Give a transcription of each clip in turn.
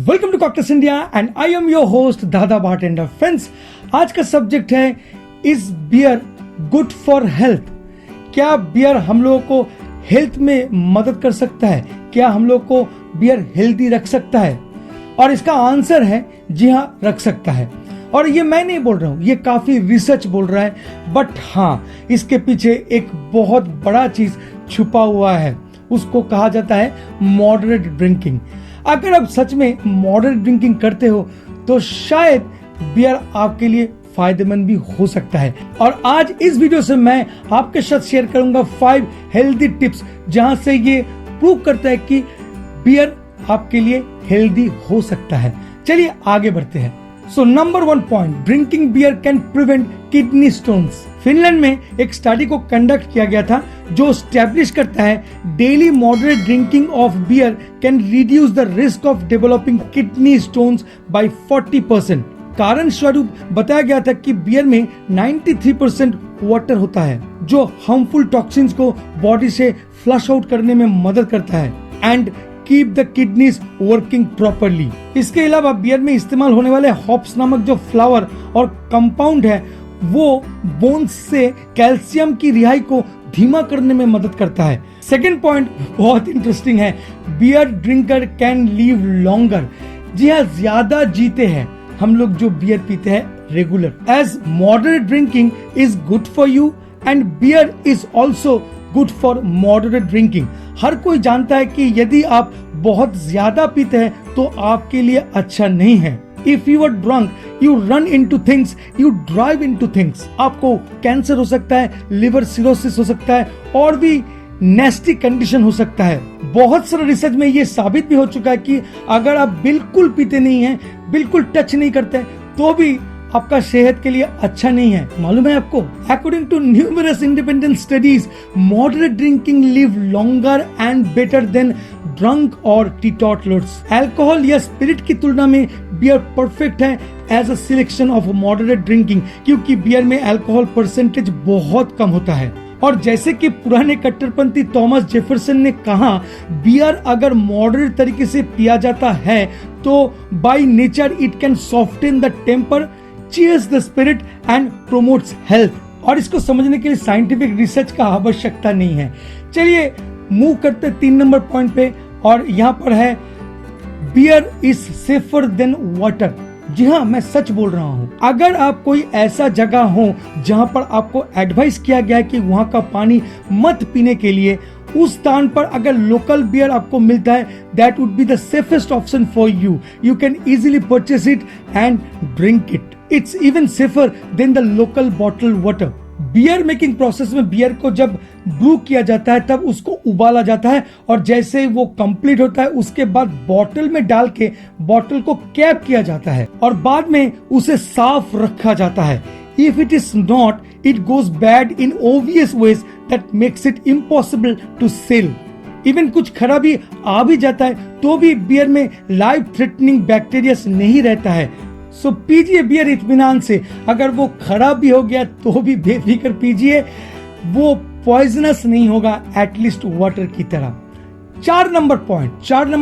Welcome to cocktails India and I am your host Dada bartender. Friends, आज का subject है is beer good for health. क्या beer हम लोगों को हेल्थ में मदद कर सकता है? क्या हम लोग को बियर हेल्दी रख सकता है? और इसका आंसर है जी हाँ, रख सकता है। और ये मैं नहीं बोल रहा हूं, ये काफी रिसर्च बोल रहा है। बट हाँ, इसके पीछे एक बहुत बड़ा चीज छुपा हुआ है, उसको कहा जाता है मॉडरेट ड्रिंकिंग। अगर आप सच में मॉडरेट ड्रिंकिंग करते हो तो शायद बियर आपके लिए फायदेमंद भी हो सकता है। और आज इस वीडियो से मैं आपके साथ शेयर करूंगा 5 हेल्दी टिप्स, जहां से ये प्रूव करता है कि बियर आपके लिए हेल्दी हो सकता है। चलिए आगे बढ़ते हैं। So number 1 point, drinking beer can prevent kidney stones. Finland में एक स्टडी को कंडक्ट किया गया था जो स्टैब्लिश करता है daily moderate drinking of beer can reduce the risk of developing kidney stones by 40%। कारण स्वरूप बताया गया था कि बियर में 93% वाटर होता है जो हार्मफुल टॉक्सिन्स को बॉडी से फ्लश आउट करने में मदद करता है and keep the kidneys working properly. इसके अलावा बियर में इस्तेमाल होने वाले हॉप्स नामक जो फ्लावर और कंपाउंड है वो बोन्स से कैल्शियम की रिहाई को धीमा करने में मदद करता है। सेकेंड पॉइंट बहुत इंटरेस्टिंग है, beer drinker can live longer. जी हाँ, ज्यादा जीते हैं हम लोग जो बियर पीते हैं regular. As moderate drinking is good for you and beer is also good for moderate drinking. हर कोई जानता है कि यदि आप बहुत ज्यादा पीते हैं तो आपके लिए अच्छा नहीं है। If you are drunk, you run into things, you drive into things. आपको कैंसर हो सकता है, लिवर सिरोसिस हो सकता है और भी नेस्टी कंडीशन हो सकता है। बहुत सारे रिसर्च में ये साबित भी हो चुका है कि अगर आप बिल्कुल पीते नहीं हैं, बिल्कुल टच नहीं करते तो भी आपका सेहत के लिए अच्छा नहीं है। मालूम है आपको? According to numerous independent studies, moderate drinking live longer and better than drunk और टीटॉटलर्स। अल्कोहल या स्पिरिट की तुलना में बियर परफेक्ट है as a selection of moderate drinking, क्योंकि बियर में अल्कोहल परसेंटेज बहुत कम होता है। और जैसे कि पुराने कट्टरपंथी थॉमस जेफरसन ने कहा, बियर अगर मॉडरेट तरीके से पिया जाता है तो by nature it can soften the temper, cheers the spirit and promotes health. और इसको समझने के लिए साइंटिफिक रिसर्च का आवश्यकता नहीं है। चलिए मूव करते 3 नंबर पॉइंट पे, और यहाँ पर है beer is safer than water. जी हाँ, मैं सच बोल रहा हूँ। अगर आप कोई ऐसा जगह हो जहाँ पर आपको एडवाइस किया गया है कि वहाँ का पानी मत पीने के लिए, उस स्थान पर अगर लोकल बियर आपको मिलता है, that would be the safest option for you. You can easily purchase it and drink it. It's even safer than the local bottle water. Beer making process में बियर को जब ब्रू किया जाता है तब उसको उबाला जाता है, और जैसे वो कंप्लीट होता है उसके बाद बॉटल में डाल के बॉटल को कैप किया जाता है और बाद में उसे साफ रखा जाता है। If it is not, it goes bad in obvious ways that makes it impossible to sell. Even कुछ खराबी आ भी जाता है तो भी बियर में लाइफ थ्रेटनिंग बैक्टीरिया नहीं रहता है। सो पीजिए बियर इत्मीनान से। अगर वो खराब भी हो गया तो भी बेफिक्र पीजिए, वो पॉइजनस नहीं होगा, एटलीस्ट वाटर की तरह। 4 नंबर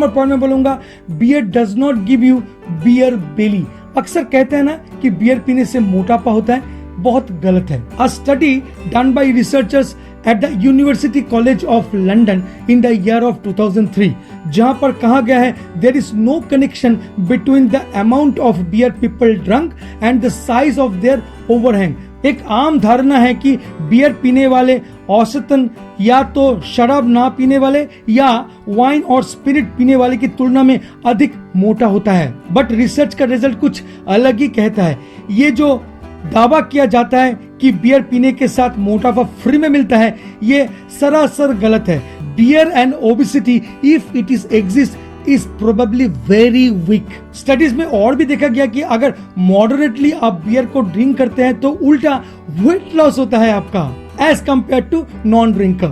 पॉइंट में बोलूंगा, beer does not give you beer belly. अक्सर कहते हैं ना कि बियर पीने से मोटापा होता है, बहुत गलत है। A study done by researchers at the University College of London in the year of 2003, जहां पर कहा गया है there is no connection between the amount of beer people drunk and the size of their overhang. एक आम धारणा है कि बियर पीने वाले औसतन या तो शराब ना पीने वाले या वाइन और स्पिरिट पीने वाले की तुलना में अधिक मोटा होता है। बट रिसर्च का रिजल्ट कुछ अलग ही कहता है। ये जो दावा किया जाता है कि बियर पीने के साथ मोटापा फ्री में मिलता है, ये सरासर गलत है। Beer and obesity, if it is exist, is probably very weak. Studies में और भी देखा गया कि अगर मॉडरेटली आप बियर को ड्रिंक करते हैं तो उल्टा वेट लॉस होता है आपका as compare to non drinker.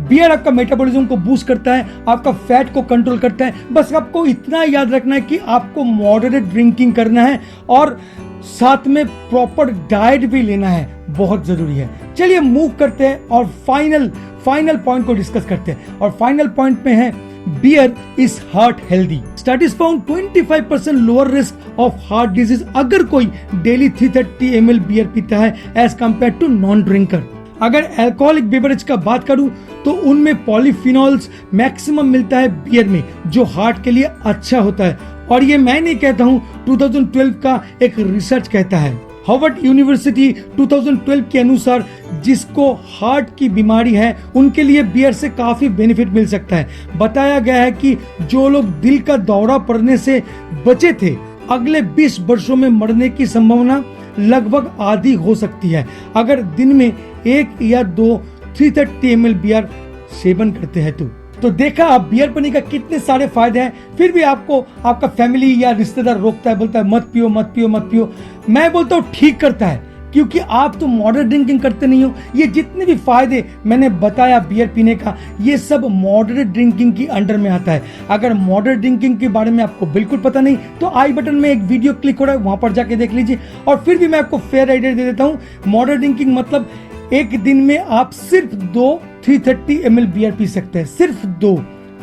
Beer आपका मेटाबॉलिज्म को बूस्ट करता है, आपका फैट को कंट्रोल करता है। बस आपको इतना याद रखना है कि आपको मॉडरेट ड्रिंकिंग करना है और साथ में प्रॉपर डाइट भी लेना है, बहुत जरूरी है। चलिए मूव करते हैं और फाइनल पॉइंट को डिस्कस करते हैं। और फाइनल पॉइंट में है beer is heart healthy. Studies found 25% lower risk of heart disease अगर कोई डेली 330 ml बियर पीता है as compare to non drinker. अगर अल्कोहलिक बेवरेज का बात करूं तो उनमें पॉलीफिनॉल्स मैक्सिमम मिलता है बियर में, जो हार्ट के लिए अच्छा होता है। और ये मैं नहीं कहता हूं, 2012 का एक रिसर्च कहता है। हार्वर्ड यूनिवर्सिटी 2012 के अनुसार जिसको हार्ट की बीमारी है उनके लिए बियर से काफी बेनिफिट मिल सकता है। बताया गया है कि जो लोग दिल का दौरा पड़ने से बचे थे, अगले 20 वर्षों में मरने की संभावना लगभग आधी हो सकती है अगर दिन में 1 या 2 330 ml बियर सेवन करते हैं तो देखा आप बियर पीने का कितने सारे फायदे हैं, फिर भी आपको आपका फैमिली या रिश्तेदार रोकता है, बोलता है मत पियो मत पियो मत पियो। मैं बोलता हूँ ठीक करता है, क्योंकि आप तो मॉडरेट ड्रिंकिंग करते नहीं हो। ये जितने भी फायदे मैंने बताया बियर पीने का, ये सब मॉडरेट ड्रिंकिंग की अंडर में आता है। अगर मॉडरेट ड्रिंकिंग के बारे में आपको बिल्कुल पता नहीं तो आई बटन में एक वीडियो क्लिक हो रहा है, वहां पर जाके देख लीजिए। और फिर भी मैं आपको फेयर आइडिया दे देता हूँ। मॉडरेट ड्रिंकिंग मतलब एक दिन में आप सिर्फ 2 330 ml बियर पी सकते हैं, सिर्फ 2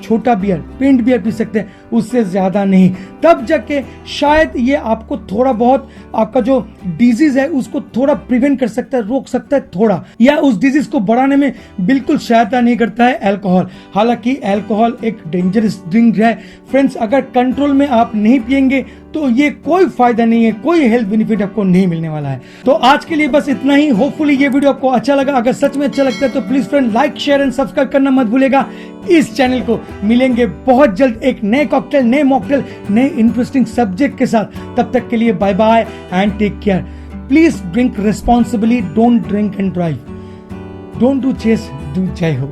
छोटा बियर, पिंट बियर पी सकते हैं, उससे ज्यादा नहीं। तब जाके शायद ये आपको थोड़ा बहुत आपका जो डिजीज है उसको थोड़ा प्रिवेंट कर सकता है, रोक सकता है थोड़ा, या उस डिजीज को बढ़ाने में बिल्कुल सहायता नहीं करता है अल्कोहल। हालांकि अल्कोहल एक डेंजरस ड्रिंक है फ्रेंड्स। अगर कंट्रोल में आप नहीं पिएंगे तो ये कोई फायदा नहीं है, कोई हेल्थ बेनिफिट आपको नहीं मिलने वाला है। तो आज के लिए बस इतना ही। होपफुली ये वीडियो आपको अच्छा लगा। अगर सच में अच्छा लगता है तो please friend like share and subscribe करना मत भूलेगा इस चैनल को। मिलेंगे बहुत जल्द एक नए कॉकटेल, नए मॉकटेल, नए इंटरेस्टिंग सब्जेक्ट के साथ। तब तक के लिए bye bye and take care. Please drink responsibly, don't drink and drive, don't do chase, do जय हो।